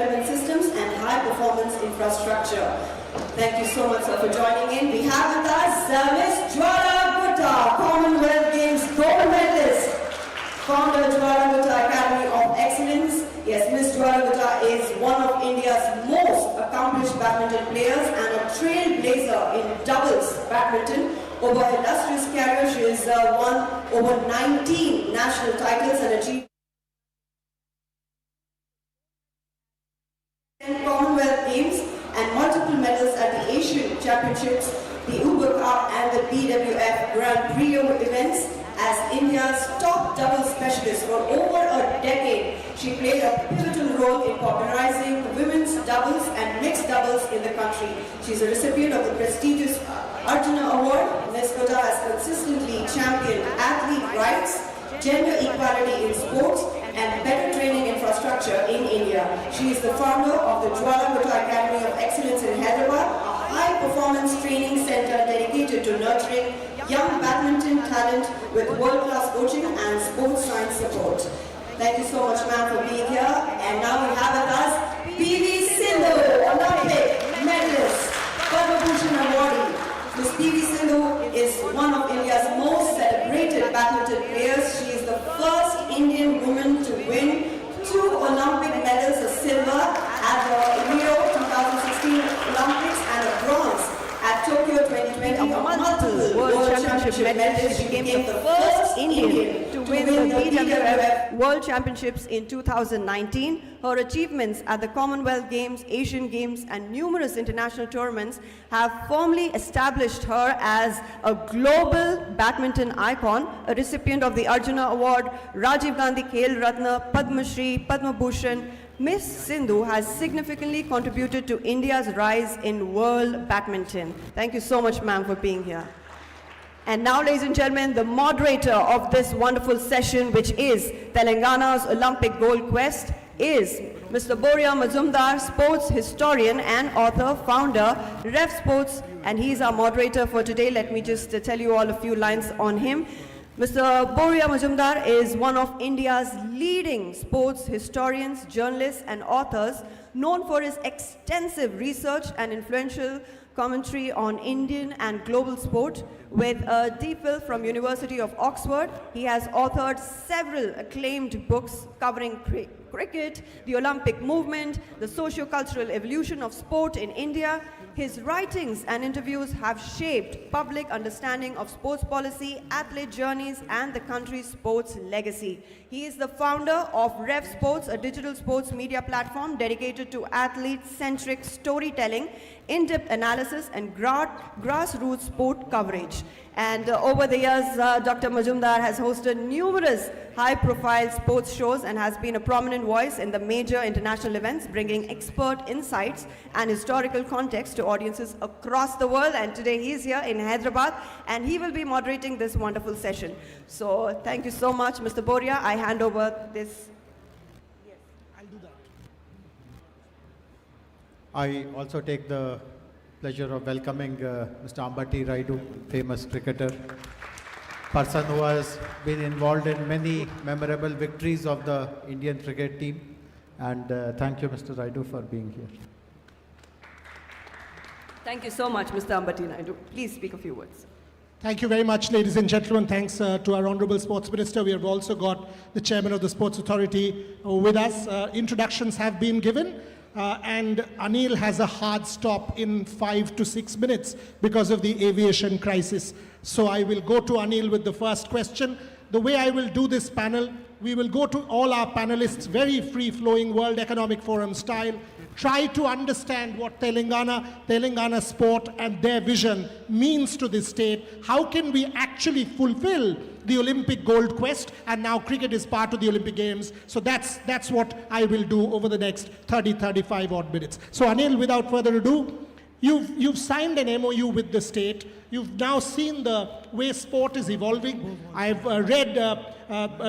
development systems and high-performance infrastructure. Thank you so much, sir, for joining in. We have with us Miss Jwala Gupta, Commonwealth Games gold medalist, founder Jwala Gupta Academy of Excellence. Yes, Miss Jwala Gupta is one of India's most accomplished badminton players and a trailblazer in doubles badminton. Over her illustrious career, she has won over 19 national titles and achieved 10 Commonwealth Games and multiple medals at the Asian Championships, the Uber Cup and the BWF Grand Prix events. As India's top doubles specialist for over a decade, she played a pivotal role in popularizing women's doubles and mixed doubles in the country. She's a recipient of the prestigious Arjuna Award. Ms. Gupta has consistently championed athlete rights, gender equality in sports, and better training infrastructure in India. She is the founder of the Jwala Gupta Academy of Excellence in Hyderabad, a high-performance training center dedicated to nurturing young badminton talent with world-class coaching and sports science support. Thank you so much, ma'am, for being here. And now we have with us PV Sindhu, Olympic medalist, Padma Bhushan awardee. Miss PV Sindhu is one of India's most celebrated badminton players. She is the first Indian woman to win 2 Olympic medals, a silver at the Rio 2016 Olympics and a bronze at Tokyo 2020, multiple World Championship medals. She became the first Indian to win the BWF World Championships in 2019. Her achievements at the Commonwealth Games, Asian Games, and numerous international tournaments have firmly established her as a global badminton icon, a recipient of the Arjuna Award, Rajiv Gandhi Khel Ratna, Padma Shri, Padma Bhushan. Miss Sindhu has significantly contributed to India's rise in world badminton. Thank you so much, ma'am, for being here. And now, ladies and gentlemen, the moderator of this wonderful session, which is Telangana's Olympic Gold Quest, is Mr. Boria Mazumdar, sports historian and author, founder, Ref Sports, and he's our moderator for today. Let me just tell you all a few lines on him. Mr. Boria Mazumdar is one of India's leading sports historians, journalists, and authors, known for his extensive research and influential commentary on Indian and global sport. With a DPhil from University of Oxford, he has authored several acclaimed books covering cricket, the Olympic movement, the socio-cultural evolution of sport in India. His writings and interviews have shaped public understanding of sports policy, athlete journeys, and the country's sports legacy. He is the founder of Ref Sports, a digital sports media platform dedicated to athlete-centric storytelling, in-depth analysis, and grassroots sport coverage. And over the years, Dr. Mazumdar has hosted numerous high-profile sports shows and has been a prominent voice in the major international events, bringing expert insights and historical context to audiences across the world. And today he is here in Hyderabad, and he will be moderating this wonderful session. So thank you so much, Mr. Boria. I hand over this. Yes, I'll do that. I also take the pleasure of welcoming Mr. Ambati Raidu, famous cricketer, person who has been involved in many memorable victories of the Indian cricket team. And thank you, Mr. Raidu, for being here. Thank you so much, Mr. Ambati Raidu. Please speak a few words. Thank you very much, ladies and gentlemen. Thanks to our Honorable Sports Minister. We have also got the Chairman of the Sports Authority with us. Introductions have been given. And Anil has a hard stop in 5 to 6 minutes because of the aviation crisis. So I will go to Anil with the first question. The way I will do this panel, we will go to all our panelists, very free-flowing World Economic Forum style, try to understand what Telangana sport and their vision means to this state. How can we actually fulfill the Olympic gold quest? And now cricket is part of the Olympic Games. So that's what I will do over the next 35 odd minutes. So Anil, without further ado, you've signed an MOU with the state. You've now seen the way sport is evolving. I've read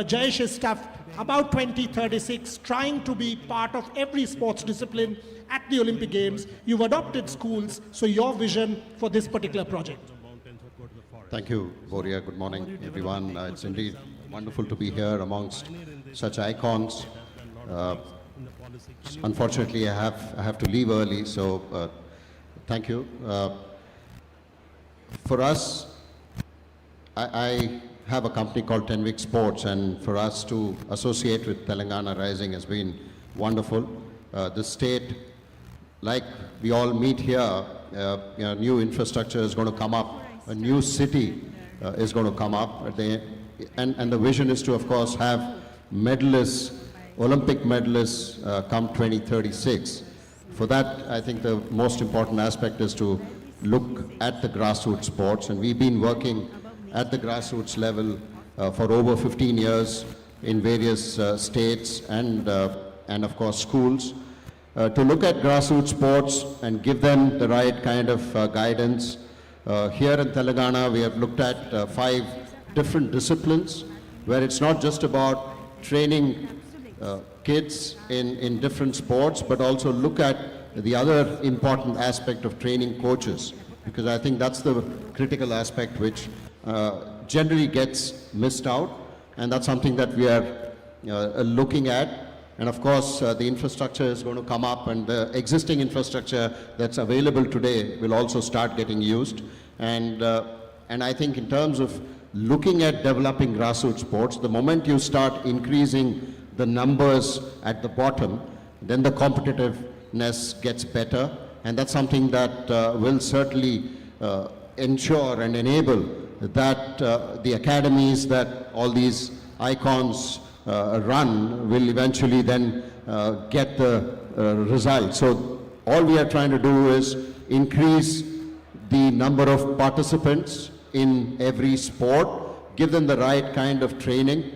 Jayesh's stuff about 2036, trying to be part of every sports discipline at the Olympic Games. You've adopted schools, so your vision for this particular project. Thank you, Boria. Good morning, everyone. It's indeed wonderful to be here amongst such icons. Unfortunately, I have to leave early, so thank you. For us, I have a company called 10 Week Sports, and for us to associate with Telangana Rising has been wonderful. The state, like we all meet here, new infrastructure is going to come up, a new city is going to come up, and the vision is to, of course, have medalists, Olympic medalists come 2036. For that, I think the most important aspect is to look at the grassroots sports, and we've been working at the grassroots level for over 15 years in various states and of course schools, to look at grassroots sports and give them the right kind of guidance. Here in Telangana, we have looked at 5 different disciplines, where it's not just about training kids in different sports, but also look at the other important aspect of training coaches, because I think that's the critical aspect which generally gets missed out, and that's something that we are looking at. And of course, the infrastructure is going to come up, and the existing infrastructure that's available today will also start getting used. And I think in terms of looking at developing grassroots sports, the moment you start increasing the numbers at the bottom, then the competitiveness gets better, and that's something that will certainly ensure and enable that the academies that all these icons run will eventually then get the results. So all we are trying to do is increase the number of participants in every sport, give them the right kind of training,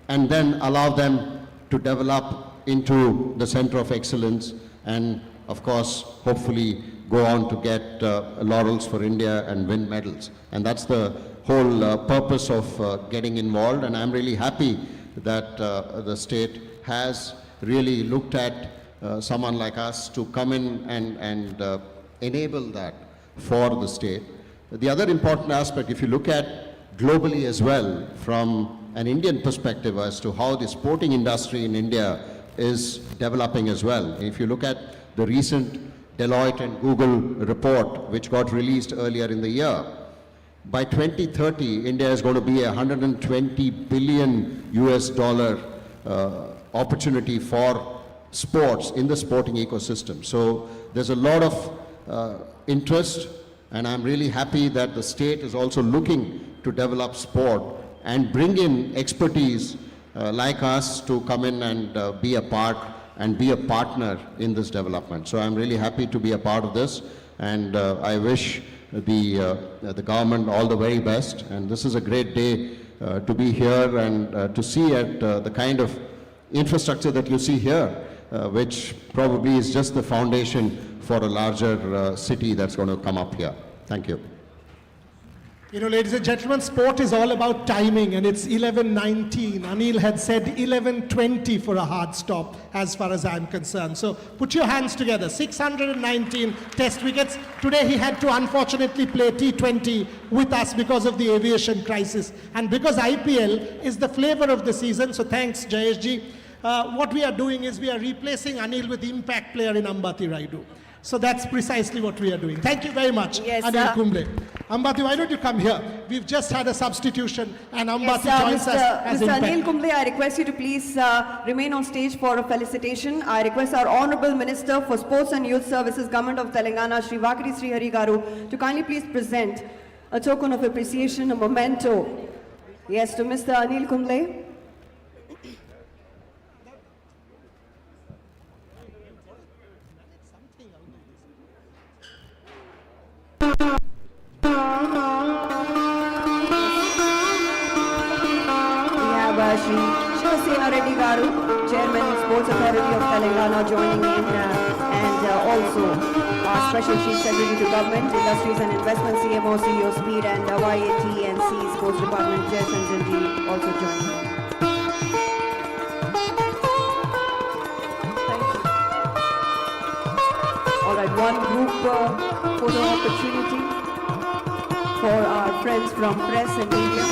and then allow them to develop into the center of excellence, and of course, hopefully go on to get laurels for India and win medals. And that's the whole purpose of getting involved, and I'm really happy that the state has really looked at someone like us to come in and enable that for the state. The other important aspect, if you look at globally as well, from an Indian perspective as to how the sporting industry in India is developing as well. If you look at the recent Deloitte and Google report, which got released earlier in the year, by 2030, India is going to be a $120 billion opportunity for sports in the sporting ecosystem. So there's a lot of interest, and I'm really happy that the state is also looking to develop sport and bring in expertise like us to come in and be a part and be a partner in this development. So I'm really happy to be a part of this, and I wish the government all the very best. And this is a great day to be here and to see at the kind of infrastructure that you see here, which probably is just the foundation for a larger city that's going to come up here. Thank you. You know, ladies and gentlemen, sport is all about timing, and it's 11:19. Anil had said 11:20 for a hard stop, as far as I'm concerned. So put your hands together. 619 test wickets. Today he had to unfortunately play T20 with us because of the aviation crisis, and because IPL is the flavor of the season. So thanks, Jayeshji. What we are doing is we are replacing Anil with impact player in Ambati Raidu. So that's precisely what we are doing. Thank you very much, Yes, Anil Kumble. Ambati, why don't you come here? We've just had a substitution, and Ambati joins us as Mr. impact. Anil Kumble, I request you to please remain on stage for a felicitation. I request our Honorable Minister for Sports and Youth Services, Government of Telangana, Shri Vakiti Srihari Garu, to kindly please present a token of appreciation, a memento. Yes, to Mr. Anil Kumble. Reddy, Chairman Sports Authority of Telangana, joining in, and also our Special Chief Secretary to Government, Industries and Investment, CMO, CEO Speed, and YAT and C Sports Department, Jay Sanjanji, also joining in. Thank you. All right, one group photo opportunity for our friends from press and media.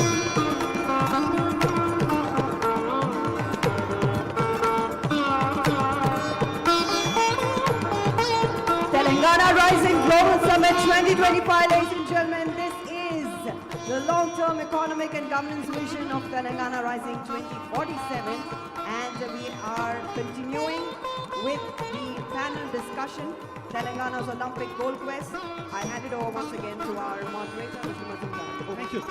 Telangana Rising Global Summit 2025, ladies and gentlemen. This is the long-term economic and governance vision of Telangana Rising 2047, and we are continuing with the panel discussion, Telangana's Olympic Gold Quest. I hand it over once again to our moderator, Mr. Mazumdar. Thank you.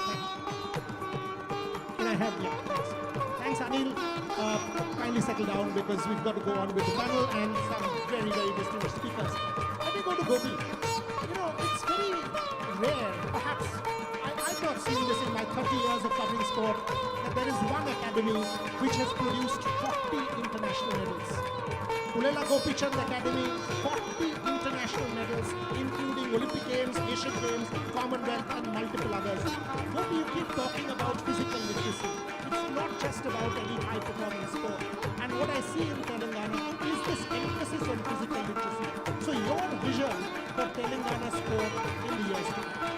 Can I have, yeah, thanks. Thanks, Anil. Kindly settle down because we've got to go on with the panel and some very, very distinguished speakers. Let me go to Gopi. You know, it's very rare, perhaps, I've not seen this in my 30 years of covering sport, that there is one academy which has produced 40 international medals. Pulela Gopichand Academy, 40 international medals, including Olympic Games, Asian Games, Commonwealth, and multiple others. Gopi, you keep talking about physical literacy. It's not just about any high-performance sport. And what I see in Telangana is this emphasis on physical literacy. So your vision for Telangana sport in the years to come.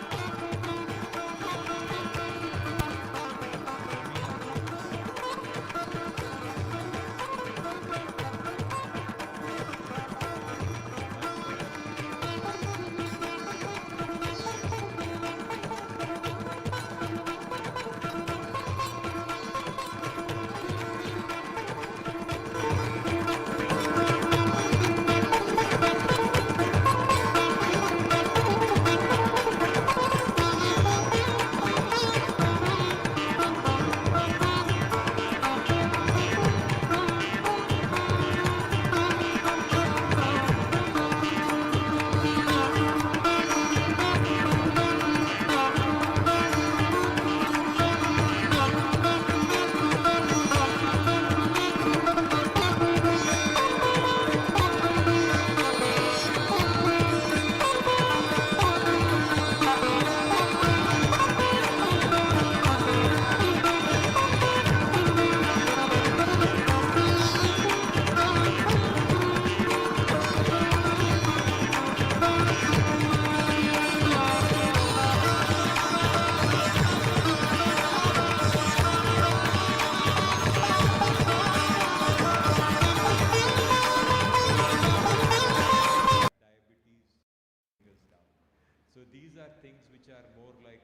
So these are things which are more like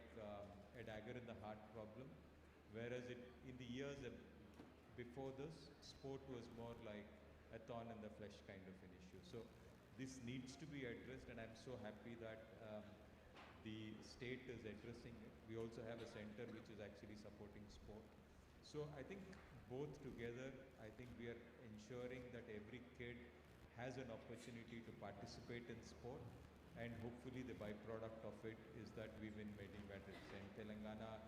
a dagger in the heart problem, whereas in the years before this, sport was more like a thorn in the flesh kind of an issue. So this needs to be addressed, and I'm so happy that the state is addressing it. We also have a center which is actually supporting sport. So I think both together, I think we are ensuring that every kid has an opportunity to participate in sport, and hopefully the byproduct of it is that we win many medals. And Telangana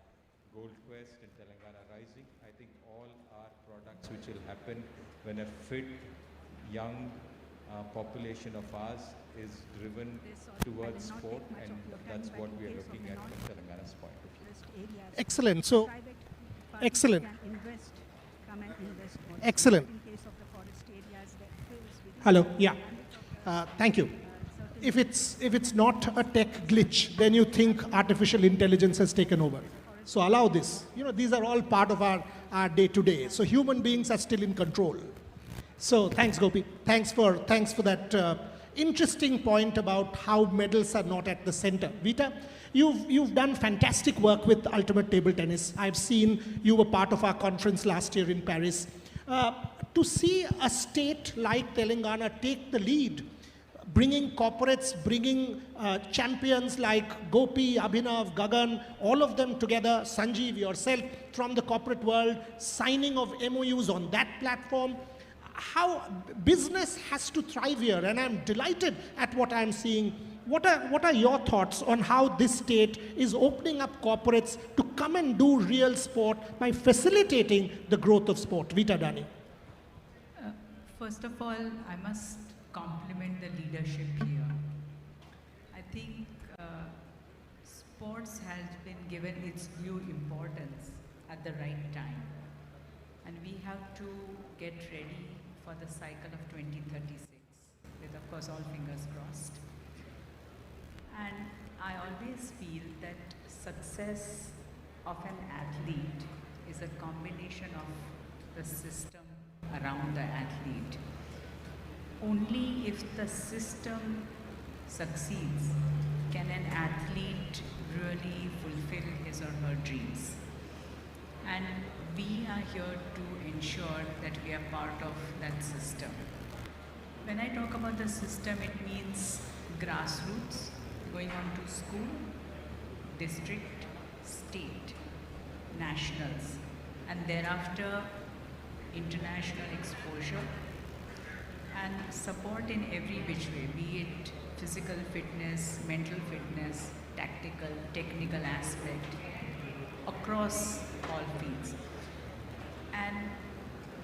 Gold Quest and Telangana Rising, I think all are products which will happen when a fit, young population of ours is driven towards sport, and that's what we are looking at from Telangana's point of view. Excellent. So, excellent. Excellent. Hello. Yeah. Thank you. If it's not a tech glitch, then you think artificial intelligence has taken over. So allow this. You know, these are all part of our day-to-day. So human beings are still in control. So thanks, Gopi. Thanks for that interesting point about how medals are not at the center. Vita, you've done fantastic work with Ultimate Table Tennis. I've seen you were part of our conference last year in Paris. To see a state like Telangana take the lead, bringing corporates, bringing champions like Gopi, Abhinav, Gagan, all of them together, Sanjeev, yourself, from the corporate world, signing of MOUs on that platform. How business has to thrive here, and I'm delighted at what I'm seeing. What are your thoughts on how this state is opening up corporates to come and do real sport by facilitating the growth of sport? Vita Dani. First of all, I must compliment the leadership here. I think sports has been given its due importance at the right time. And we have to get ready for the cycle of 2036, with of course all fingers crossed. And I always feel that success of an athlete is a combination of the system around the athlete. Only if the system succeeds, can an athlete really fulfill his or her dreams? And we are here to ensure that we are part of that system. When I talk about the system, it means grassroots, going on to school, district, state, nationals, and thereafter international exposure and support in every which way, be it physical fitness, mental fitness, tactical, technical aspect, across all fields. And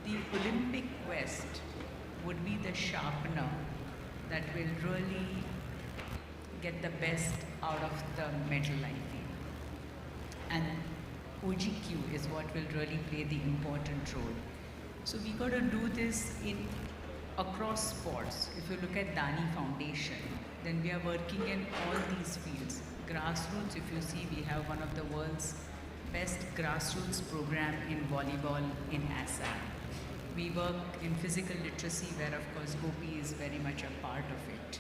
the Olympic quest would be the sharpener that will really get the best out of the medal, I feel. And OGQ is what will really play the important role. So we got to do this across sports. If you look at Dani Foundation, then we are working in all these fields. Grassroots, if you see, we have one of the world's best grassroots program in volleyball in Assam. We work in physical literacy, where of course Gopi is very much a part of it.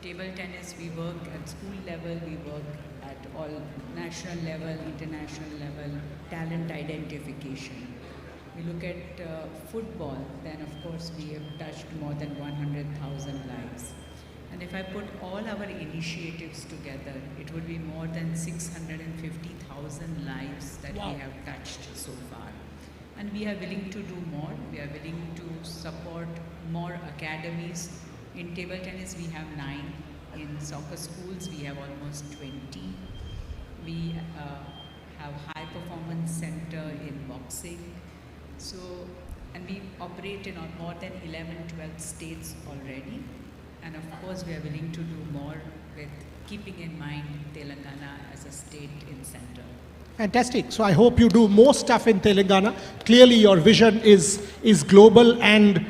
Table tennis, we work at school level, we work at all national level, international level, talent identification. We look at football, then of course we have touched more than 100,000 lives. And if I put all our initiatives together, it would be more than 650,000 lives that we have touched so far. And we are willing to do more. We are willing to support more academies. In table tennis, we have 9. In soccer schools, we have almost 20. We have high performance center in boxing. So, and we operate in more than 11, 12 states already. And of course, we are willing to do more with keeping in mind Telangana as a state in center. Fantastic. So I hope you do more stuff in Telangana. Clearly your vision is global and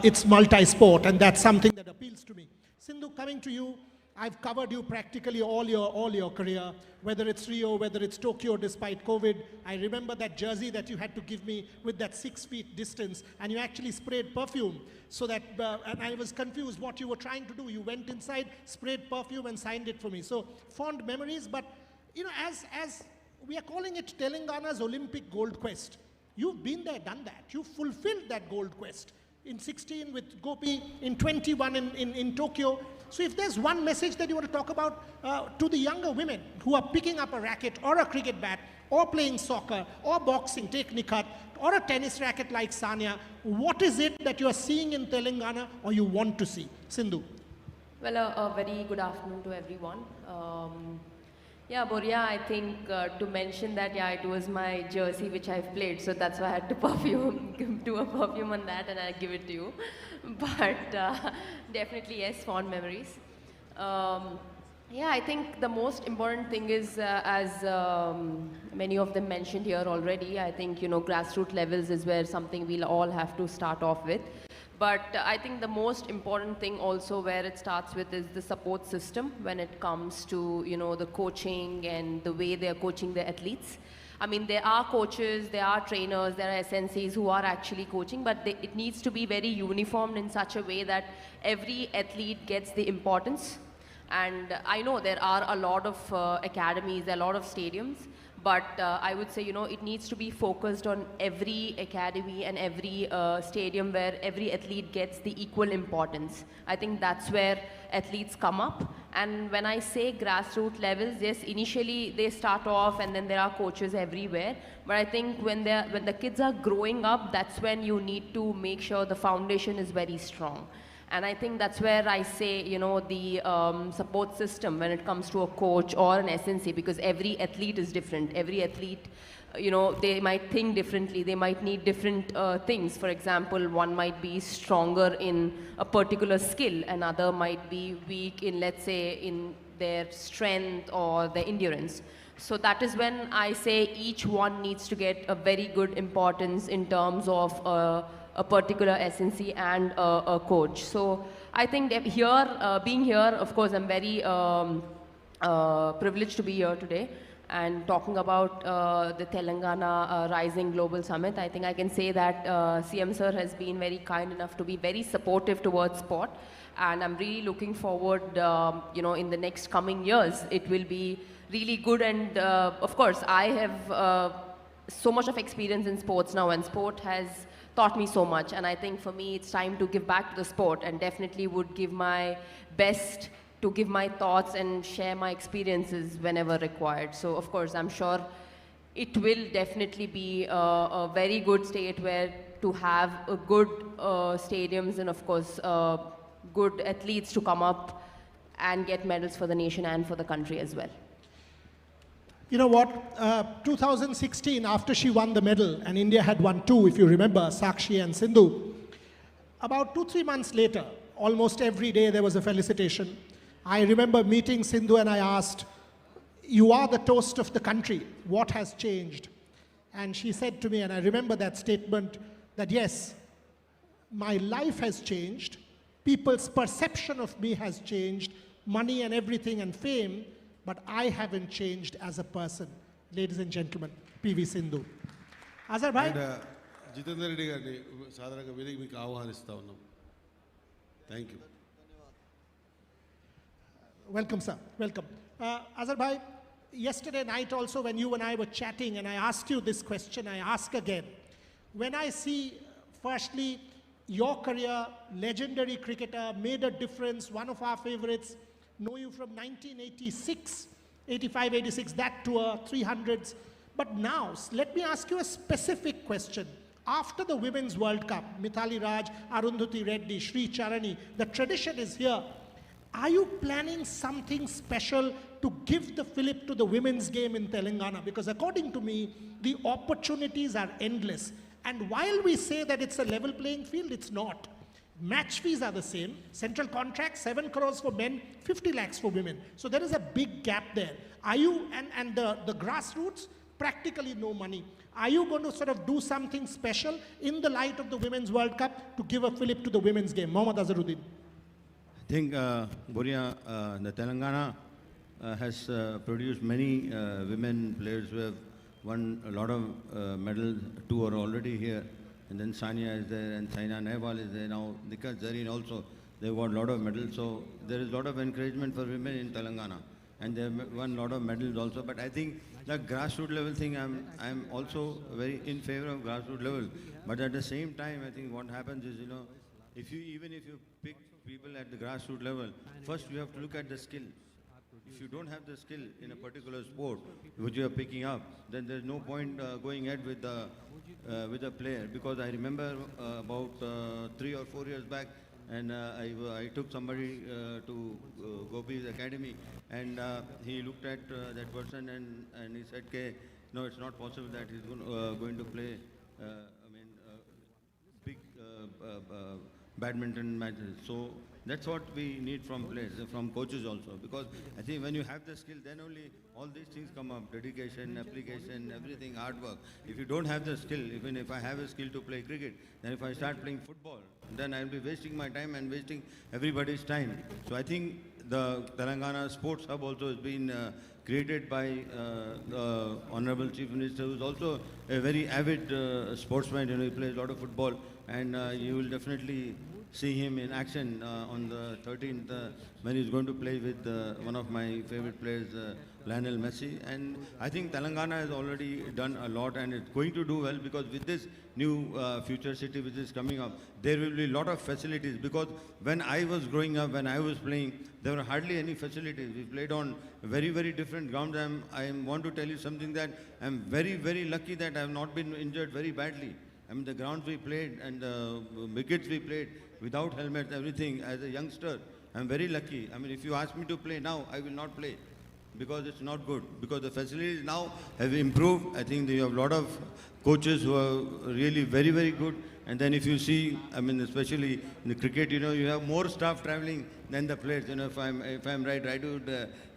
it's multi-sport, and that's something that appeals to me. Sindhu, coming to you, I've covered you practically all your career, whether it's Rio, whether it's Tokyo, despite COVID. I remember that jersey that you had to give me with that 6 feet distance, and you actually sprayed perfume, so that, and I was confused what you were trying to do. You went inside, sprayed perfume, and signed it for me. So fond memories, but you know, as we are calling it Telangana's Olympic Gold Quest. You've been there, done that. You fulfilled that gold quest. In 16 with Gopi, in 21 in Tokyo. So if there's one message that you want to talk about to the younger women who are picking up a racket or a cricket bat or playing soccer or boxing, take Nikhat, or a tennis racket like Sania, what is it that you are seeing in Telangana or you want to see? Sindhu. Well, a very good afternoon to everyone. Yeah, Boria, I think to mention that, yeah, it was my jersey which I've played, so that's why I had to do a perfume on that, and I give it to you. But definitely, yes, fond memories. Yeah, I think the most important thing is, as many of them mentioned here already, I think, you know, grassroots levels is where something we'll all have to start off with. But I think the most important thing also where it starts with is the support system when it comes to, you know, the coaching and the way they're coaching the athletes. I mean, there are coaches, there are trainers, there are SNCs who are actually coaching, but it needs to be very uniformed in such a way that every athlete gets the importance. And I know there are a lot of academies, there are a lot of stadiums, but I would say, you know, it needs to be focused on every academy and every stadium where every athlete gets the equal importance. I think that's where athletes come up. And when I say grassroots levels, yes, initially they start off and then there are coaches everywhere. But I think when the kids are growing up, that's when you need to make sure the foundation is very strong. And I think that's where I say, you know, the support system when it comes to a coach or an SNC, because every athlete is different. Every athlete, you know, they might think differently. They might need different things. For example, one might be stronger in a particular skill. Another might be weak in, let's say, in their strength or their endurance. So that is when I say each one needs to get a very good importance in terms of a particular SNC and a coach. So I think that here, being here, of course, I'm very privileged to be here today. And talking about the Telangana Rising Global Summit, I think I can say that CM Sir has been very kind enough to be very supportive towards sport. And I'm really looking forward, in the next coming years, it will be really good. And of course, I have so much of experience in sports now, and sport has taught me so much. And I think for me, it's time to give back to the sport, and definitely would give my best to give my thoughts and share my experiences whenever required. So of course, I'm sure it will definitely be a very good state where to have a good stadiums, and of course, good athletes to come up and get medals for the nation and for the country as well. You know what? 2016, after she won the medal, and India had won 2, if you remember, Sakshi and Sindhu, about 2-3 months later, almost every day there was a felicitation. I remember meeting Sindhu and I asked, "You are the toast of the country. What has changed?" And she said to me, and I remember that statement, that yes, my life has changed, people's perception of me has changed, money and everything and fame, but I haven't changed as a person. Ladies and gentlemen, PV Sindhu. Azhar bhai. Jitender Reddy గారిని సాధారణంగా వేదిక మీకు ఆహ్వానిస్తా ఉన్నాం. Thank you. Welcome, sir. Welcome. Azhar bhai, yesterday night also when you and I were chatting and I asked you this question, I ask again. When I see, firstly, your career, legendary cricketer, made a difference, one of our favorites, know you from 1986, 85, 86, that tour, 300s. But now, let me ask you a specific question. After the Women's World Cup, Mithali Raj, Arundhati Reddy, Sri Charani, the tradition is here. Are you planning something special to give the fillip to the women's game in Telangana? Because according to me, the opportunities are endless. And while we say that it's a level playing field, it's not. Match fees are the same. Central contract, 7 crores for men, 50 lakhs for women. So there is a big gap there. Are you, and the grassroots, practically no money. Are you going to sort of do something special in the light of the Women's World Cup to give a fillip to the women's game? Mohammad Azharuddin. I think Boria, the Telangana has produced many women players who have won a lot of medals. 2 are already here, and then Sania is there, and Saina Nehwal is there now. Nikhat Zareen also, they've won a lot of medals. So there is a lot of encouragement for women in Telangana, and they've won a lot of medals also. But I think the grassroots level thing, I'm also very in favor of grassroots level. But at the same time, I think what happens is, even if you pick people at the grassroots level, first you have to look at the skill. If you don't have the skill in a particular sport which you are picking up, then there's no point going ahead with the player. Because I remember about 3 or 4 years back, and I took somebody to Gopi's academy, and he looked at that person and he said, "Okay, no, it's not possible that he's going to play big badminton matches." So that's what we need from players, from coaches also. Because I think when you have the skill, then only all these things come up: dedication, application, everything, hard work. If you don't have the skill, even if I have a skill to play cricket, then if I start playing football, then I'll be wasting my time and wasting everybody's time. So I think the Telangana Sports Hub also has been created by the Honorable Chief Minister, who is also a very avid sportsman. He plays a lot of football, and you will definitely see him in action on the 13th when he's going to play with one of my favorite players, Lionel Messi. And I think Telangana has already done a lot, and it's going to do well, because with this new future city which is coming up, there will be a lot of facilities. Because when I was growing up, when I was playing, there were hardly any facilities. We played on very, very different grounds. I want to tell you something, that I'm very, very lucky that I have not been injured very badly. I mean, the grounds we played and the wickets we played without helmets, everything, as a youngster, I'm very lucky. I mean, if you ask me to play now, I will not play, because it's not good. Because the facilities now have improved. I think you have a lot of coaches who are really very, very good. And then if you see, I mean, especially in the cricket, you have more staff traveling than the players. If I'm right, I would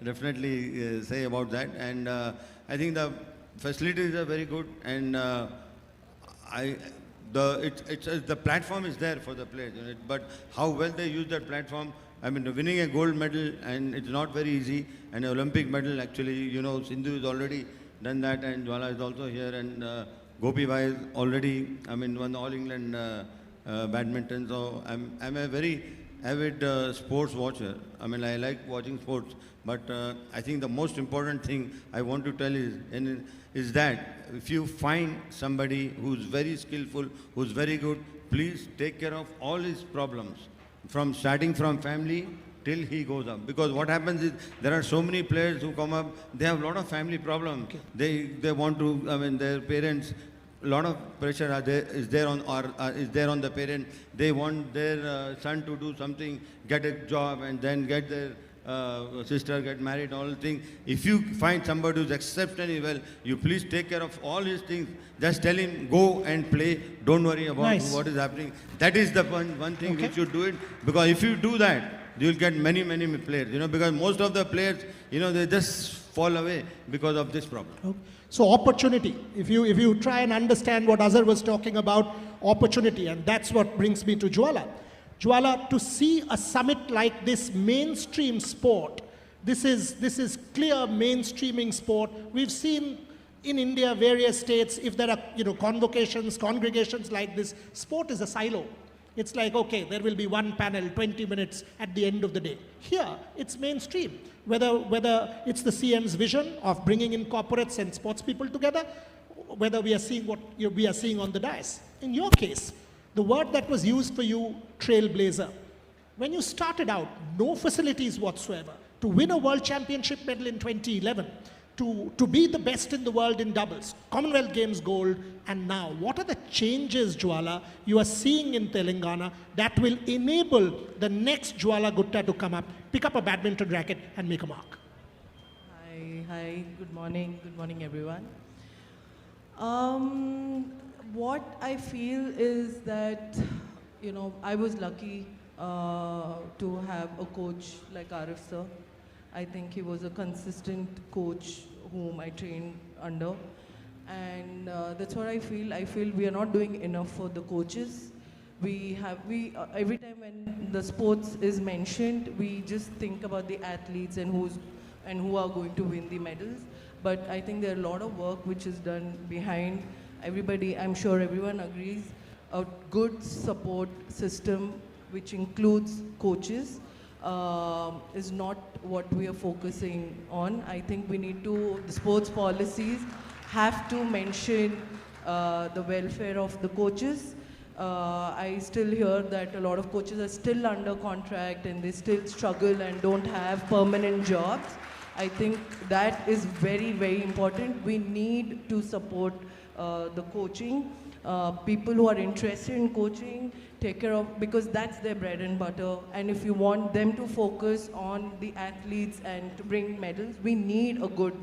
definitely say about that. And I think the facilities are very good, and the platform is there for the players, but how well they use that platform I mean, winning a gold medal, and it's not very easy, and an Olympic medal, actually, you know, Sindhu is already done that, and Jwala is also here, and Gopi Bhai is already, I mean, won All England badminton. So I'm a very avid sports watcher. I mean, I like watching sports, but I think the most important thing I want to tell is that if you find somebody who's very skillful, who's very good, please take care of all his problems, from starting from family till he goes up. Because what happens is, there are so many players who come up, they have a lot of family problems. Okay. They want to, I mean, their parents, a lot of pressure is there on the parent. They want their son to do something, get a job, and then get their sister get married, all things. If you find somebody who's exceptionally well, you please take care of all his things. Just tell him, go and play. Don't worry about what is happening. That is the one thing we should do it. Because if you do that, you'll get many players. You know, because most of the players, you know, they just fall away because of this problem. Okay. So opportunity. If you try and understand what Azhar was talking about, opportunity, and that's what brings me to Jwala. Jwala, to see a summit like this mainstream sport, this is clear mainstreaming sport. We've seen in India, various states, if there are convocations, congregations like this, sport is a silo. It's like, okay, there will be one panel, 20 minutes at the end of the day. Here, it's mainstream. Whether it's the CM's vision of bringing in corporates and sports people together, whether we are seeing what we are seeing on the dais. In your case, the word that was used for you, trailblazer. When you started out, no facilities whatsoever, to win a world championship medal in 2011, to be the best in the world in doubles, Commonwealth Games gold, and now, what are the changes, Jwala, you are seeing in Telangana that will enable the next Jwala Gutta to come up, pick up a badminton racket and make a mark? Hi, good morning everyone. What I feel is that, I was lucky to have a coach like Arif sir. I think he was a consistent coach whom I trained under. And that's what I feel. I feel we are not doing enough for the coaches. Every time when the sports is mentioned, we just think about the athletes and who are going to win the medals. But I think there are a lot of work which is done behind. Everybody, I'm sure everyone agrees, a good support system which includes coaches is not what we are focusing on. I think we need to, the sports policies have to mention the welfare of the coaches. I still hear that a lot of coaches are still under contract and they still struggle and don't have permanent jobs. I think that is very, very important. We need to support the coaching. People who are interested in coaching, take care of, because that's their bread and butter. And if you want them to focus on the athletes and to bring medals, we need a good,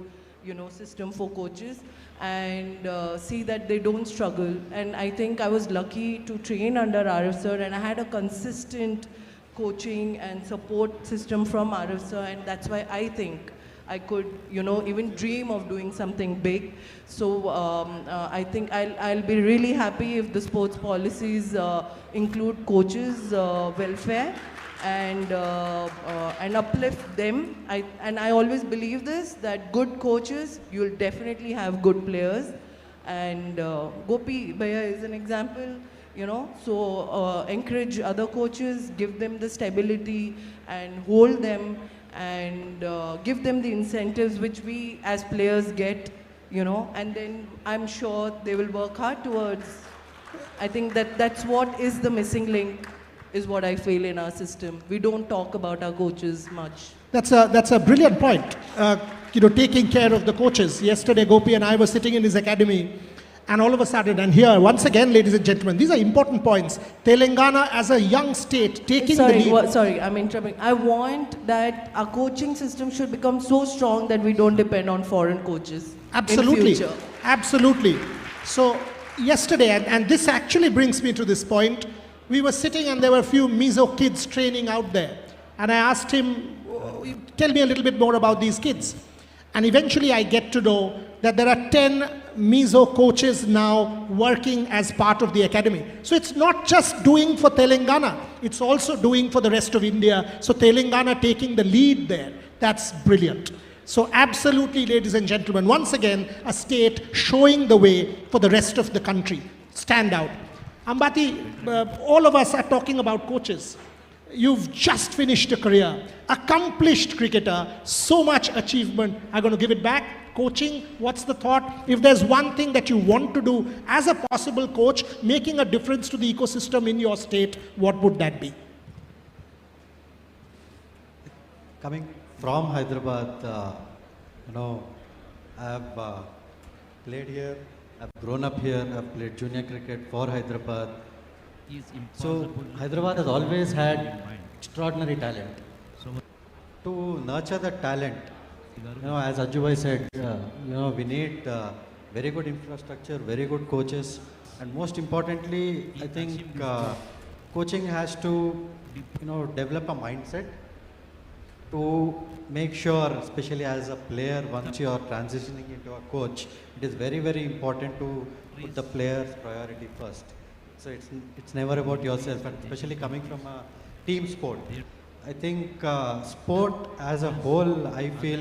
system for coaches and see that they don't struggle. And I think I was lucky to train under Arif sir, and I had a consistent coaching and support system from Arif sir, and that's why I think I could, even dream of doing something big. So I think I'll be really happy if the sports policies include coaches' welfare and uplift them. I always believe this, that good coaches, you'll definitely have good players. And Gopi Bhaiya is an example, so encourage other coaches, give them the stability and hold them, and give them the incentives which we as players get, and then I'm sure they will work hard towards. I think that's what is the missing link, is what I feel in our system. We don't talk about our coaches much. That's a brilliant point. Taking care of the coaches. Yesterday, Gopi and I were sitting in his academy, and all of a sudden, and here, once again, ladies and gentlemen, these are important points. Telangana as a young state taking the lead. Sorry, I'm interrupting. I want that our coaching system should become so strong that we don't depend on foreign coaches. Absolutely. In future. Absolutely. So yesterday, and this actually brings me to this point, we were sitting and there were a few Mizo kids training out there. And I asked him, tell me a little bit more about these kids. And eventually I get to know that there are 10 Mizo coaches now working as part of the academy. So it's not just doing for Telangana, it's also doing for the rest of India. So Telangana taking the lead there, that's brilliant. So absolutely, ladies and gentlemen, once again, a state showing the way for the rest of the country. Stand out. Ambati, all of us are talking about coaches. You've just finished a career, accomplished cricketer, so much achievement. I'm going to give it back. Coaching, what's the thought? If there's one thing that you want to do as a possible coach, making a difference to the ecosystem in your state, what would that be? Coming from Hyderabad, I have played here, I've grown up here, I've played junior cricket for Hyderabad. So Hyderabad has always had extraordinary talent. To nurture the talent, as Ajubhai said, we need very good infrastructure, very good coaches, and most importantly, I think coaching has to, develop a mindset to make sure, especially as a player, once you are transitioning into a coach, it is very, very important to put the player's priority first. So it's never about yourself, and especially coming from a team sport. I think sport as a whole, I feel,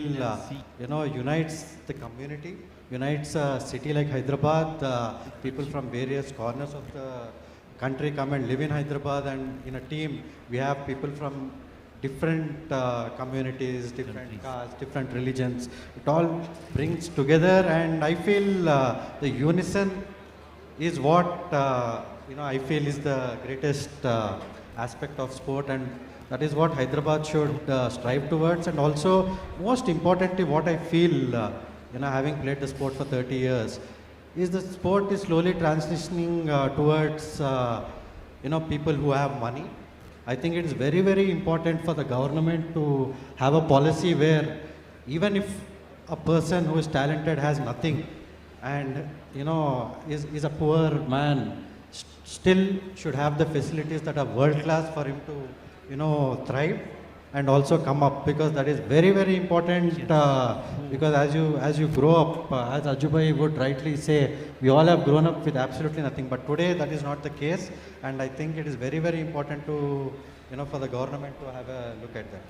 unites the community, unites a city like Hyderabad. People from various corners of the country come and live in Hyderabad, and in a team, we have people from different communities, different castes, different religions. It all brings together, and I feel the unison is what I feel is the greatest aspect of sport, and that is what Hyderabad should strive towards. And also, most importantly, what I feel, having played the sport for 30 years, is the sport is slowly transitioning towards, people who have money. I think it is very, very important for the government to have a policy where even if a person who is talented has nothing and, is a poor man, still should have the facilities that are world class for him to, thrive and also come up, because that is very, very important. Because as you grow up, as Ajubhai would rightly say, we all have grown up with absolutely nothing. But today that is not the case, and I think it is very, very important to, for the government to have a look at that.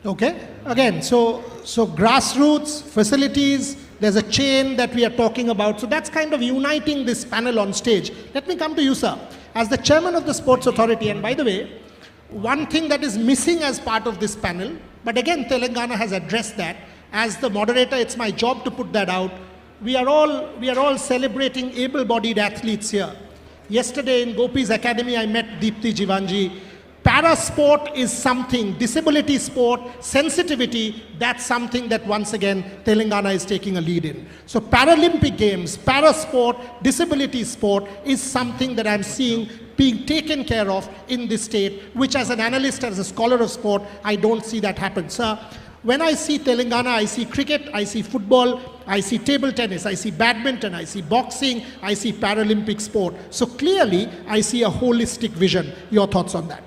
Okay, again, so grassroots, facilities, there's a chain that we are talking about. So that's kind of uniting this panel on stage. Let me come to you, sir. As the chairman of the Sports Authority, and by the way, one thing that is missing as part of this panel, but again, Telangana has addressed that. As the moderator, it's my job to put that out. We are all celebrating able-bodied athletes here. Yesterday in Gopi's Academy, I met Deepthi Jivanji. Para-sport is something, disability sport, sensitivity, that's something that once again Telangana is taking a lead in. So Paralympic Games, para-sport, disability sport is something that I'm seeing being taken care of in this state, which as an analyst, as a scholar of sport, I don't see that happen. Sir, when I see Telangana, I see cricket, I see football, I see table tennis, I see badminton, I see boxing, I see Paralympic sport. So clearly, I see a holistic vision. Your thoughts on that?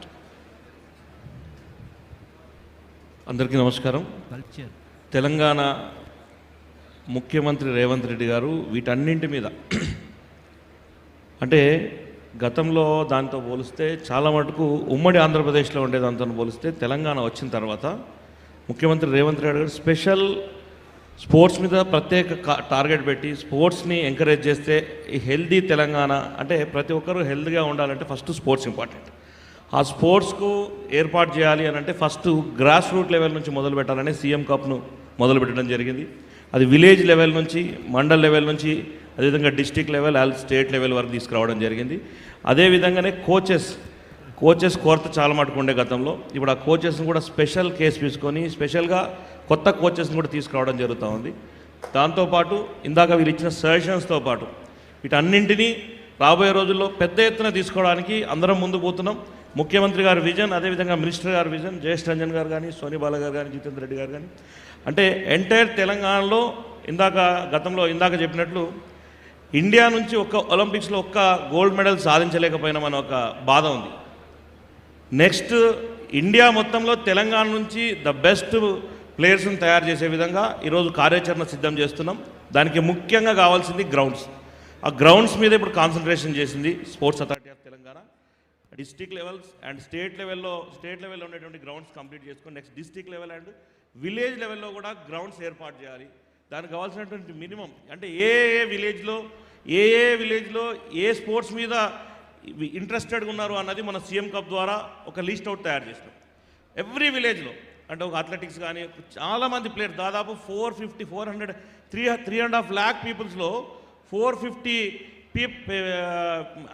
అందరికీ నమస్కారం. తెలంగాణ ముఖ్యమంత్రి రేవంత్ రెడ్డి గారు వీటన్నింటి మీద అంటే గతంలో దాంతో పోలిస్తే చాలా మటుకు ఉమ్మడి ఆంధ్రప్రదేశ్లో ఉండే దాంతో పోలిస్తే తెలంగాణ వచ్చిన తర్వాత ముఖ్యమంత్రి రేవంత్ రెడ్డి గారు స్పెషల్ స్పోర్ట్స్ మీద ప్రత్యేక టార్గెట్ పెట్టి స్పోర్ట్స్ని ఎంకరేజ్ చేస్తే ఈ హెల్దీ తెలంగాణ అంటే ప్రతి ఒక్కరూ హెల్త్గా ఉండాలంటే ఫస్ట్ స్పోర్ట్స్ ఇంపార్టెంట్. ఆ స్పోర్ట్స్కు ఏర్పాటు చేయాలి అని అంటే ఫస్ట్ గ్రాస్ రూట్ లెవెల్ నుంచి మొదలు పెట్టాలని సీఎం కప్ను మొదలు పెట్టడం జరిగింది. అది విలేజ్ లెవెల్ నుంచి, మండల్ లెవెల్ నుంచి, అదేవిధంగా డిస్టిక్ లెవెల్, స్టేట్ లెవెల్ వరకు తీసుకురావడం జరిగింది. అదేవిధంగానే కోచెస్ కొరత చాలా మటుకు ఉండే గతంలో. ఇప్పుడు ఆ కోచెస్ని కూడా స్పెషల్ కేసు తీసుకొని స్పెషల్గా కొత్త కోచెస్ని కూడా తీసుకురావడం జరుగుతూ ఉంది. దాంతోపాటు ఇందాక వీళ్ళు ఇచ్చిన సజెషన్స్తో పాటు వీటన్నింటినీ రాబోయే రోజుల్లో పెద్ద ఎత్తున తీసుకోవడానికి అందరం ముందుకు పోతున్నాం. ముఖ్యమంత్రి గారి విజన్, అదేవిధంగా మినిస్టర్ గారి విజన్, జయేష్ రంజన్ గారు కానీ, సోనిబాల గారు కానీ, జితేందర్ రెడ్డి గారు కానీ, అంటే ఎంటైర్ తెలంగాణలో ఇందాక చెప్పినట్లు ఇండియా నుంచి ఒలింపిక్స్లో ఒక్క గోల్డ్ మెడల్ సాధించలేకపోయినామని ఒక బాధ ఉంది. నెక్స్ట్ ఇండియా మొత్తంలో తెలంగాణ నుంచి ద బెస్ట్ ప్లేయర్స్ని తయారు చేసే విధంగా ఈరోజు కార్యాచరణ సిద్ధం చేస్తున్నాం. దానికి ముఖ్యంగా కావాల్సింది గ్రౌండ్స్. ఆ గ్రౌండ్స్ మీద ఇప్పుడు కాన్సన్ట్రేషన్ చేసింది sports authority of Telangana. District levels and state లెవెల్లో ఉండేటువంటి గ్రౌండ్స్ కంప్లీట్ చేసుకొని next district level and village లెవెల్లో కూడా గ్రౌండ్స్ ఏర్పాటు చేయాలి. దానికి కావాల్సినటువంటి మినిమం అంటే ఏ విలేజ్లో ఏ స్పోర్ట్స్ మీద ఇంట్రెస్టెడ్గా ఉన్నారు అన్నది మన సీఎం కప్ ద్వారా ఒక లిస్ట్ అవుట్ తయారు చేసినాం. ఎవ్రీ విలేజ్లో అంటే ఒక అథ్లెటిక్స్ కానీ చాలామంది ప్లేయర్ దాదాపు 3.5 lakh పీపుల్స్లో 450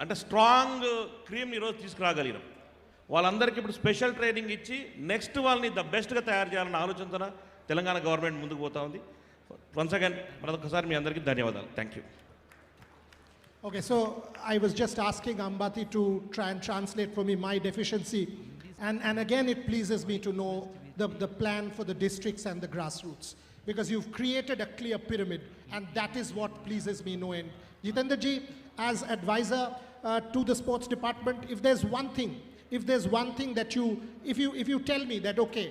అంటే స్ట్రాంగ్ క్రీమ్ ఈరోజు తీసుకురాగలిగినాం. వాళ్ళందరికీ ఇప్పుడు స్పెషల్ ట్రైనింగ్ ఇచ్చి నెక్స్ట్ వాళ్ళని ద బెస్ట్గా తయారు చేయాలన్న ఆలోచనతో తెలంగాణ గవర్నమెంట్ ముందుకు పోతా ఉంది. వన్స్ అగైన్ మరొకసారి మీ అందరికీ ధన్యవాదాలు. Thank you. Okay, so I was just asking Ambati to try and translate for me my deficiency. And again, it pleases me to know the plan for the districts and the grassroots, because you've created a clear pyramid, and that is what pleases me knowing. Jitendra ji, as advisor to the sports department, if there's one thing that if you tell me that, okay,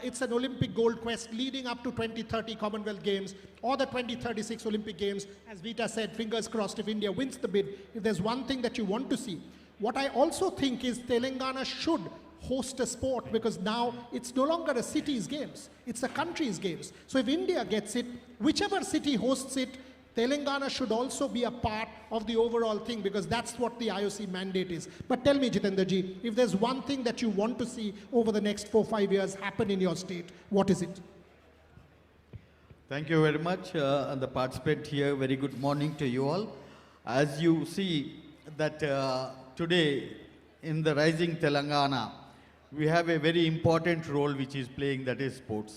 it's an Olympic gold quest leading up to 2030 Commonwealth Games or the 2036 Olympic Games, as Vita said, fingers crossed if India wins the bid, if there's one thing that you want to see, what I also think is Telangana should host a sport, because now it's no longer a city's games, it's a country's games. So if India gets it, whichever city hosts it, Telangana should also be a part of the overall thing, because that's what the IOC mandate is. But tell me, Jitendra ji, if there's one thing that you want to see over the next 4-5 years happen in your state, what is it? Thank you very much. And the participant here, very good morning to you all. As you see that today in the rising Telangana, we have a very important role which is playing, that is sports.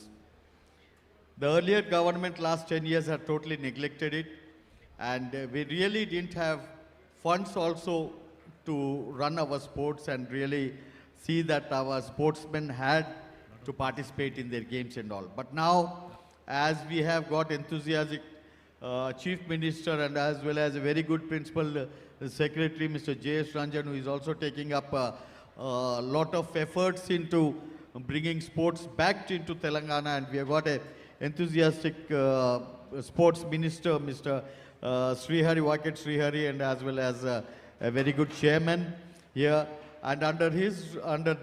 The earlier government last 10 years had totally neglected it, and we really didn't have funds also to run our sports and really see that our sportsmen had to participate in their games and all. But now, as we have got enthusiastic Chief Minister and as well as a very good Principal Secretary, Mr. J.S. Ranjan, who is also taking up a lot of efforts into bringing sports back into Telangana, and we have got a enthusiastic sports minister, Mr. Srihari, Vakiti Srihari, and as well as a very good chairman here. And under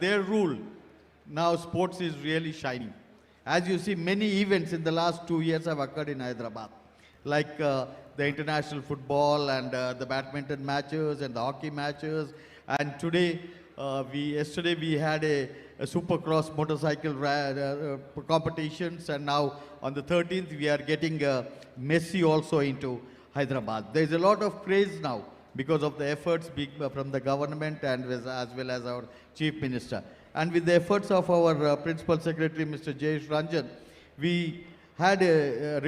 their rule, now sports is really shining. As you see, many events in the last 2 years have occurred in Hyderabad, like the international football and the badminton matches and the hockey matches. And today, yesterday we had a supercross motorcycle competitions, and now on the 13th we are getting Messi also into Hyderabad. There is a lot of craze now because of the efforts from the government and as well as our Chief Minister. And with the efforts of our Principal Secretary, Mr. J.S. Ranjan, we had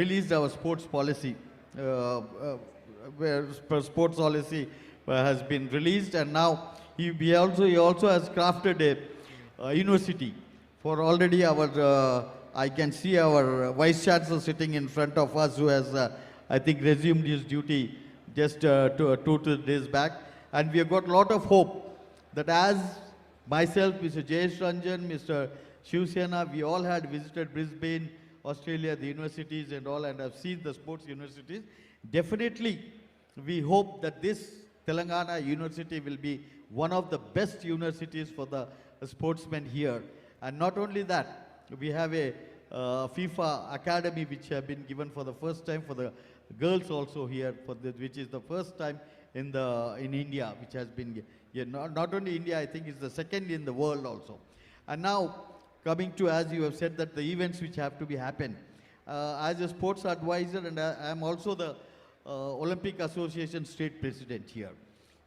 released our sports policy, where sports policy has been released, and now he also has crafted a university for already our, I can see our Vice Chancellor sitting in front of us, who has, I think, resumed his duty just 2 days back. And we have got a lot of hope that as myself, Mr. J.S. Ranjan, Mr. Shiv Sena, we all had visited Brisbane, Australia, the universities and all, and have seen the sports universities. Definitely, we hope that this Telangana University will be one of the best universities for the sportsmen here. And not only that, we have a FIFA academy which have been given for the first time for the girls also here, which is the first time in India, which has been here. Not only India, I think it's the second in the world also. And now, coming to, as you have said, that the events which have to be happen. As a sports advisor, and I am also the Olympic Association State President here.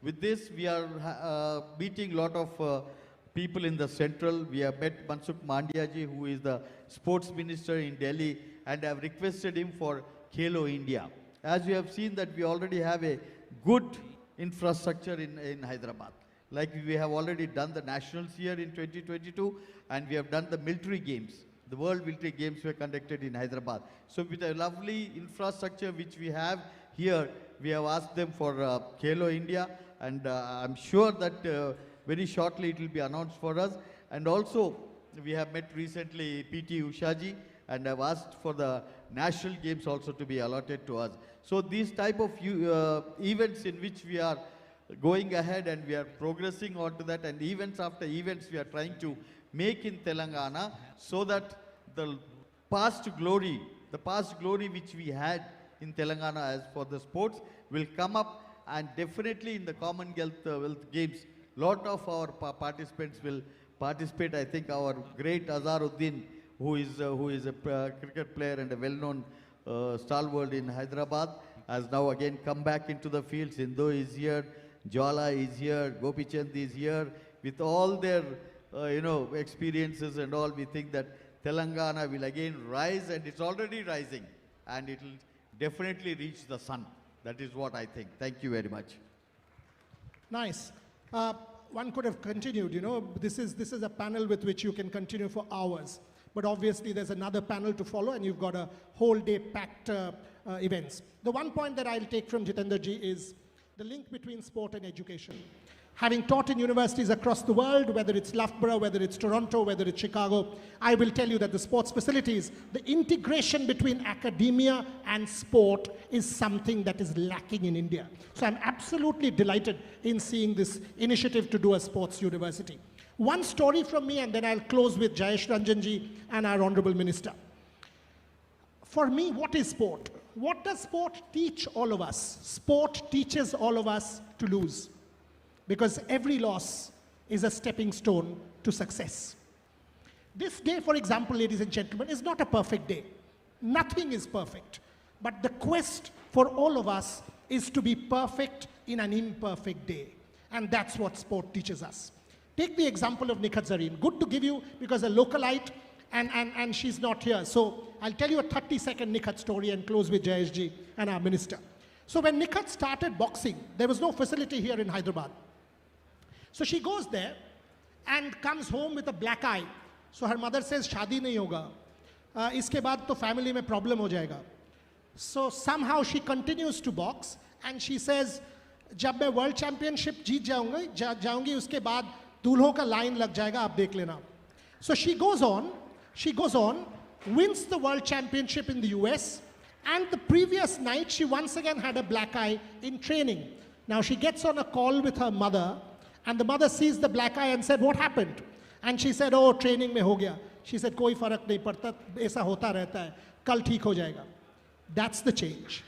With this, we are meeting a lot of people in the central. We have met Mansukh Mandiaji, who is the sports minister in Delhi, and have requested him for Khelo India. As you have seen that we already have a good infrastructure in Hyderabad. Like we have already done the nationals here in 2022, and we have done the military games. The World Military Games were conducted in Hyderabad. So with a lovely infrastructure which we have here, we have asked them for Khelo India, and I'm sure that very shortly it will be announced for us. And also, we have met recently P.T. Ushaji, and I've asked for the national games also to be allotted to us. So these type of events in which we are going ahead and we are progressing onto that, and events after events we are trying to make in Telangana, so that the past glory which we had in Telangana as for the sports will come up, and definitely in the Commonwealth Games, lot of our participants will participate. I think our great Azharuddin, who is a cricket player and a well-known stalwart in Hyderabad, has now again come back into the field. Sindhu is here, Jwala is here, Gopichand is here. With all their experiences and all, we think that Telangana will again rise, and it's already rising, and it will definitely reach the sun. That is what I think. Thank you very much. Nice. One could have continued, this is a panel with which you can continue for hours. But obviously there's another panel to follow, and you've got a whole day packed events. The one point that I'll take from Jitendra ji is the link between sport and education. Having taught in universities across the world, whether it's Loughborough, whether it's Toronto, whether it's Chicago, I will tell you that the sports facilities, the integration between academia and sport is something that is lacking in India. So I'm absolutely delighted in seeing this initiative to do a sports university. One story from me, and then I'll close with Jayesh Ranjanji and our Honorable Minister. For me, what is sport? What does sport teach all of us? Sport teaches all of us to lose, because every loss is a stepping stone to success. This day, for example, ladies and gentlemen, is not a perfect day. Nothing is perfect. But the quest for all of us is to be perfect in an imperfect day. And that's what sport teaches us. Take the example of Nikhat Zareen. Good to give you, because a localite, and she's not here. So I'll tell you a 30-second Nikhat story and close with Jayesh ji and our minister. So when Nikhat started boxing, there was no facility here in Hyderabad. So she goes there and comes home with a black eye. So her mother says, "Shadi nahi hoga. Iske baad to family mein problem ho jayega." So somehow she continues to box, and she says, "Jab main world championship jeet jaungi, uske baad दूल्हों का line lag jayega, aap dekh lena." So she goes on, wins the world championship in the US, and the previous night she once again had a black eye in training. Now she gets on a call with her mother, and the mother sees the black eye and said, "What happened?" And she said, "Oh, training mein ho gaya." She said, "Koi farak nahi padta, aisa hota rehta hai, kal theek ho jayega." That's the change.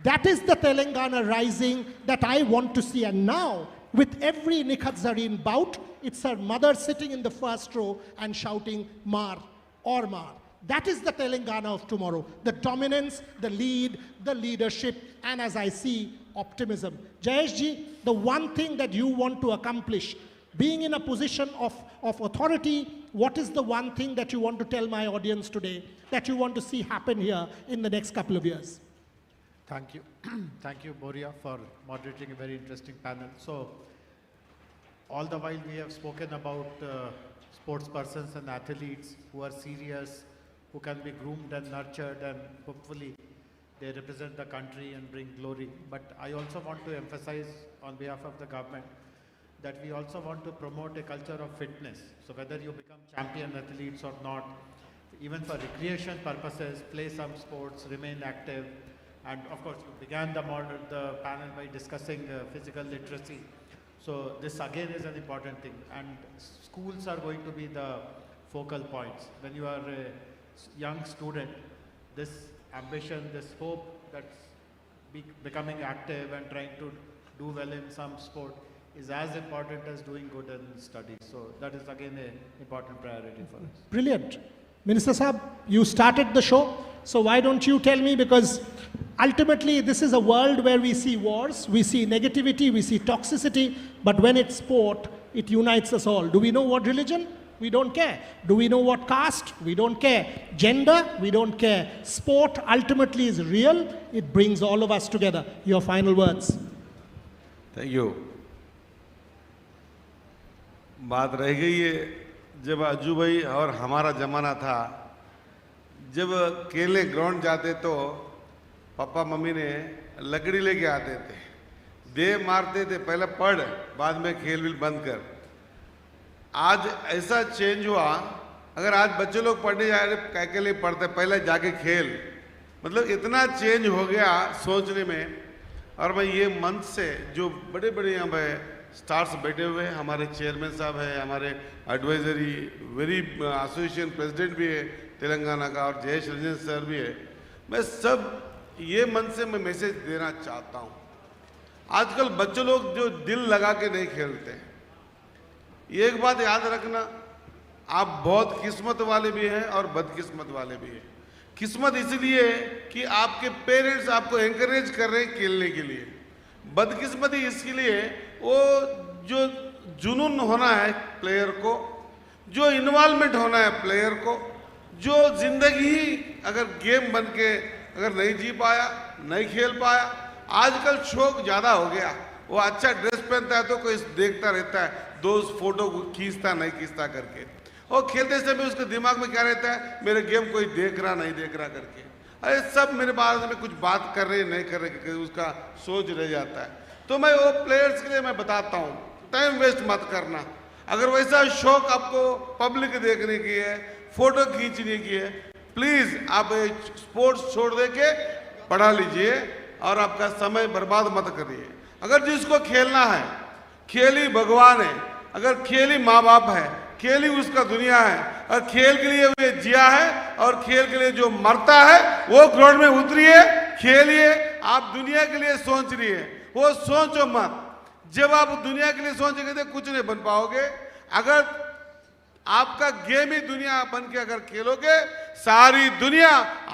That is the Telangana rising that I want to see. And now, with every Nikhat Zareen bout, it's her mother sitting in the first row and shouting, "Mar or Mar." That is the Telangana of tomorrow. The dominance, the lead, the leadership, and as I see, optimism. Jayesh ji, the one thing that you want to accomplish, being in a position of authority, what is the one thing that you want to tell my audience today that you want to see happen here in the next couple of years? Thank you. Thank you, Boria, for moderating a very interesting panel. So, all the while we have spoken about sports persons and athletes who are serious, who can be groomed and nurtured, and hopefully they represent the country and bring glory. But I also want to emphasize on behalf of the government that we also want to promote a culture of fitness. So whether you become champion athletes or not, even for recreation purposes, play some sports, remain active. And of course, you began the panel by discussing physical literacy. So this again is an important thing. And schools are going to be the focal points. When you are a young student, this ambition, this hope that's becoming active and trying to do well in some sport is as important as doing good in studies. So that is again an important priority for us. Brilliant. Minister Saab, you started the show, so why don't you tell me, because ultimately this is a world where we see wars, we see negativity, we see toxicity, but when it's sport, it unites us all. Do we know what religion? We don't care. Do we know what caste? We don't care. Gender? We don't care. Sport ultimately is real. It brings all of us together. Your final words. Thank you. बात रह गई है जब अज्जू भाई और हमारा ज़माना था, जब केले ग्राउंड जाते तो पापा मम्मी ने लकड़ी लेके आते थे, दे मारते थे, पहले पढ़, बाद में खेल विल बंद कर। आज ऐसा चेंज हुआ अगर आज बच्चे लोग पढ़ने जा रहे क्या के लिए पढ़ते, पहले जाके खेल, मतलब इतना चेंज हो गया सोचने में। और मैं ये मंच से जो बड़े बड़े यहाँ पे स्टार्स बैठे हुए हैं, हमारे चेयरमैन साहब हैं, हमारे एडवाइजरी वेरी एसोसिएशन प्रेसिडेंट भी है तेलंगाना का, और जयेश रंजन सर भी है, मैं सब ये मन से मैं मैसेज देना चाहता हूँ। आजकल बच्चे लोग जो दिल लगा के नहीं खेलते हैं, एक बात याद रखना, आप बहुत किस्मत वाले भी हैं और बदकिस्मत वाले भी हैं। किस्मत इसलिए कि आपके पेरेंट्स आपको एनकरेज कर रहे हैं खेलने के लिए, बदकिस्मती इसके लिए वो जो जुनून होना है प्लेयर को, जो इन्वॉल्वमेंट होना है प्लेयर को, जो जिंदगी ही अगर गेम बन के अगर नहीं जी पाया, नहीं खेल पाया। आजकल शौक ज़्यादा हो गया, वो अच्छा ड्रेस पहनता है तो कोई देखता रहता है, दोस्त फोटो खींचता नहीं खींचता करके, और खेलते समय उसके दिमाग में क्या रहता है, मेरे गेम कोई देख रहा नहीं देख रहा करके। अरे सब मेरे बारे में कुछ बात कर रहे नहीं कर रहे, उसका सोच रह जाता है। तो मैं वो प्लेयर्स के लिए मैं बताता हूँ, टाइम वेस्ट मत करना। अगर वैसा शौक आपको पब्लिक देखने की है, फोटो खींचने की है, प्लीज आप स्पोर्ट्स छोड़ दे के पढ़ा लीजिए और आपका समय बर्बाद मत करिए। अगर जिसको खेलना है, खेल ही भगवान है, अगर खेल ही माँ बाप है, खेल ही उसका दुनिया है, और खेल के लिए वे जिया है, और खेल के लिए जो मरता है वो ग्राउंड में उतरिए, खेलिए। आप दुनिया के लिए सोच रही है, वो सोचो मत। जब आप दुनिया के लिए सोचेंगे तो कुछ नहीं बन पाओगे। अगर आपका गेम ही दुनिया बन के अगर खेलोगे, सारी दुनिया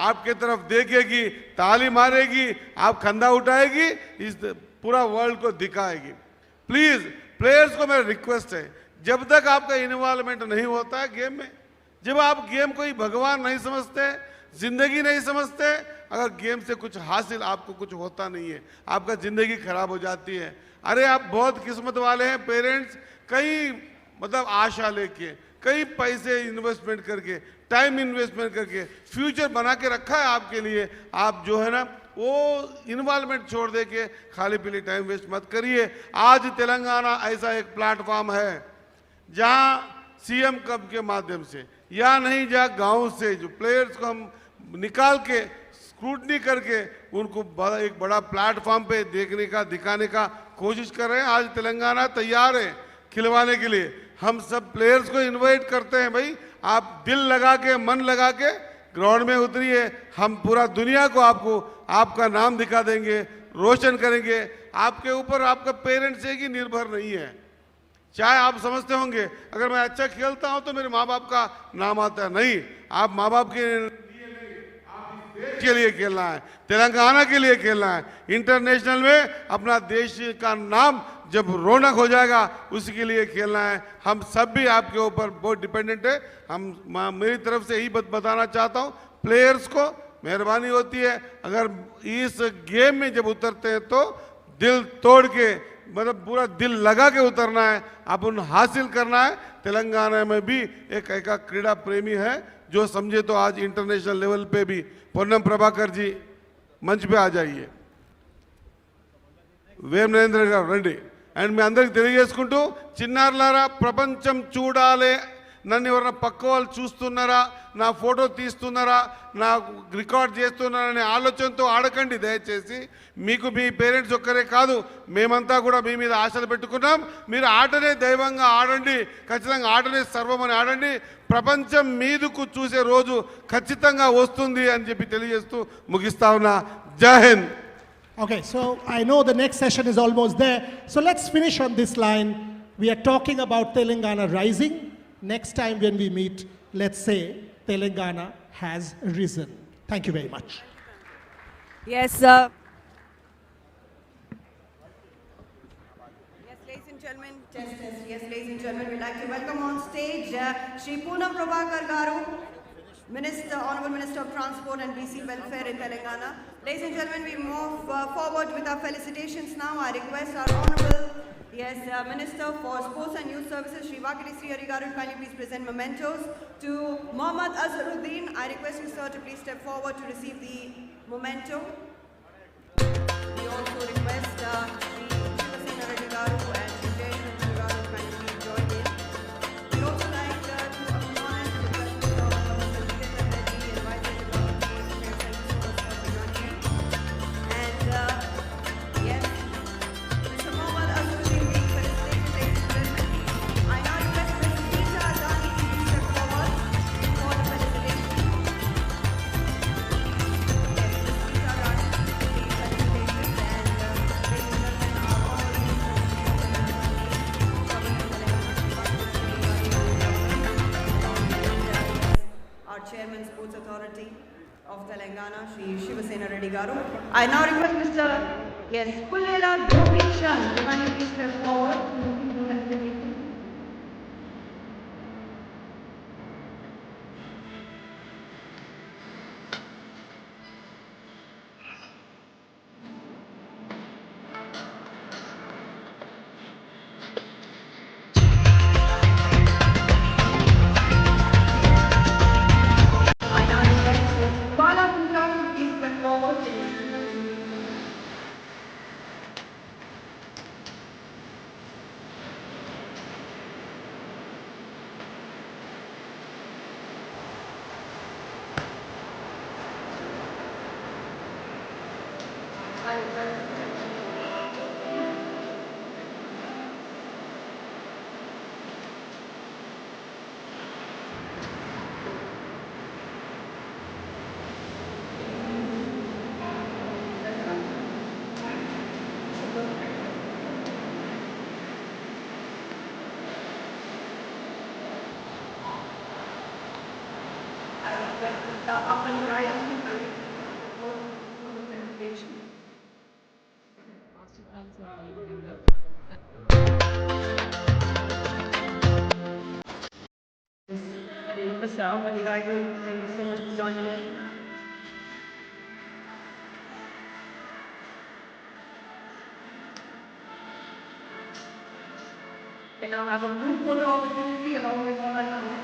आपके तरफ देखेगी, ताली मारेगी, आप खंदा उठाएगी, इस पूरा वर्ल्ड को दिखाएगी। प्लीज प्लेयर्स को मेरा रिक्वेस्ट है, जब तक आपका इन्वॉल्वमेंट नहीं होता है गेम में, जब आप गेम को ही भगवान नहीं समझते, जिंदगी नहीं समझते, अगर गेम से कुछ हासिल आपको कुछ होता नहीं है, आपका जिंदगी खराब हो जाती है। अरे आप बहुत किस्मत वाले हैं, पेरेंट्स कई मतलब आशा लेके, कई पैसे इन्वेस्टमेंट करके, टाइम इन्वेस्टमेंट करके फ्यूचर बना के रखा है आपके लिए। आप जो है ना वो इन्वॉल्वमेंट छोड़ दे के खाली पीली टाइम वेस्ट मत करिए। आज तेलंगाना ऐसा एक प्लेटफॉर्म है जहां सीएम कप के माध्यम से या नहीं जहां गांव से जो प्लेयर्स को हम निकाल के स्क्रूटनी करके उनको एक बड़ा प्लेटफॉर्म पे देखने का दिखाने का कोशिश कर रहे हैं। आज तेलंगाना तैयार है खिलवाने के लिए। हम सब प्लेयर्स को इनवाइट करते हैं, भाई आप दिल लगा के मन लगा के ग्राउंड में उतरिए, हम पूरा दुनिया को आपको आपका नाम दिखा देंगे, रोशन करेंगे। आपके ऊपर आपका पेरेंट्स एक ही निर्भर नहीं है। चाहे आप समझते होंगे अगर मैं अच्छा खेलता हूं तो मेरे माँ बाप का नाम आता है, नहीं, आप माँ बाप के देश के लिए खेलना है, तेलंगाना के लिए खेलना है। इंटरनेशनल में अपना देश का नाम जब रौनक हो जाएगा उसके लिए खेलना है। हम सब भी आपके ऊपर बहुत डिपेंडेंट है। मेरी तरफ से यही बताना चाहता हूँ प्लेयर्स को, मेहरबानी होती है अगर इस गेम में जब उतरते हैं तो दिल तोड़ के मतलब पूरा दिल लगा के उतरना है, अपन हासिल करना है। तेलंगाना में भी एक ऐसा क्रीड़ा प्रेमी है जो समझे तो आज इंटरनेशनल लेवल पे भी पोन्नम प्रभाकर जी मंच पे आ जाइए, వేం నరేంద్ర గారు రండి. అండ్ మీ అందరికి తెలియజేసుకుంటూ చిన్నారులారా ప్రపంచం చూడాలి, నన్ను ఎవరైనా పక్క వాళ్ళు చూస్తున్నారా, నా ఫోటో తీస్తున్నారా, నా రికార్డ్ చేస్తున్నారనే ఆలోచనతో ఆడకండి దయచేసి. మీకు మీ పేరెంట్స్ ఒక్కరే కాదు, మేమంతా కూడా మీ మీద ఆశలు పెట్టుకున్నాం. మీరు ఆటనే దైవంగా ఆడండి, ఖచ్చితంగా ఆటనే సర్వమని ఆడండి. ప్రపంచం మీదకు చూసే రోజు ఖచ్చితంగా వస్తుంది అని చెప్పి తెలియజేస్తూ ముగిస్తా ఉన్నా. జై Hind. Okay, so I know the next session is almost there. So let's finish on this line. We are talking about Telangana rising. Next time when we meet, let's say Telangana has risen. Thank you very much. Yes, sir. Yes, ladies and gentlemen, test. Yes, ladies and gentlemen, we'd like to welcome on stage Shri Poonam Prabhakar Garu, Minister, Honorable Minister of Transport and BC Welfare in Telangana. Ladies and gentlemen, we move forward with our felicitations now. I request our Honorable Minister for Sports and Youth Services, Shri Vakiti Srihari Garu, kindly please present mementos to Mohammad Azharuddin. I request you, sir, to please step forward to receive the memento. We also request Shri Reddy Garu and Shri Garu kindly join in. We also like to acknowledge the our Chairman Sports Authority of Telangana, Shri Shivasena Reddy Garu. I now request Mr. Yes, Pullela Dhopishan, if I may please step forward. Thank you so much for joining us. And now have a good photo opportunity along with all our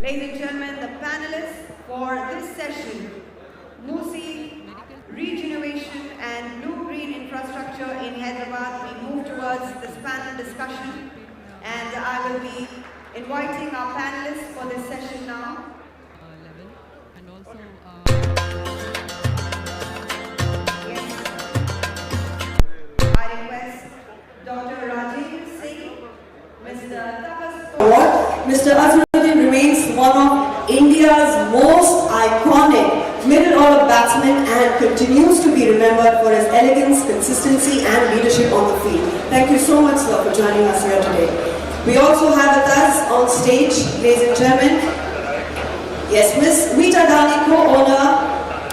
Ladies and gentlemen, the panelists for this session, Musi, regeneration and blue-green infrastructure in Hyderabad. We move towards this panel discussion and I will be inviting our panelists for this session now. I request Dr. Rajiv Singh, Mr. Tapas. Mr. Azharuddin remains one of India's most iconic middle order batsmen and continues to be remembered for his elegance, consistency and leadership on the field. Thank you so much, sir, for joining us here today. We also have with us on stage, ladies and gentlemen, yes, Ms. Vita Dani, co-owner,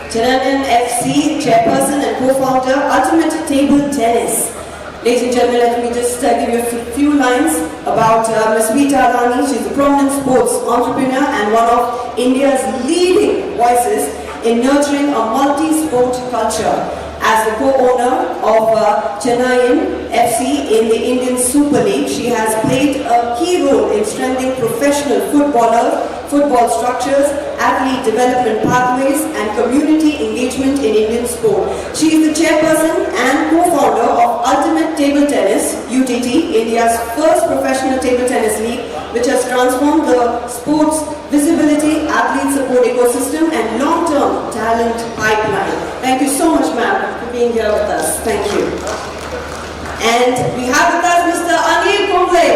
Telugu FC, chairperson and co-founder, Ultimate Table Tennis. Ladies and gentlemen, let me just give you a few lines about Ms. Vita Rani. She's a prominent sports entrepreneur and one of India's leading voices in nurturing a multi-sport culture. As the co-owner of Chennai FC in the Indian Super League, she has played a key role in strengthening professional football structures, athlete development pathways and community engagement in Indian sport. She is the chairperson and co-founder of Ultimate Table Tennis, UTT, India's first professional table tennis league, which has transformed the sport's visibility, athlete support ecosystem and long-term talent pipeline. Thank you so much, ma'am, for being here with us. Thank you. And we have with us Mr. Anil Kumble,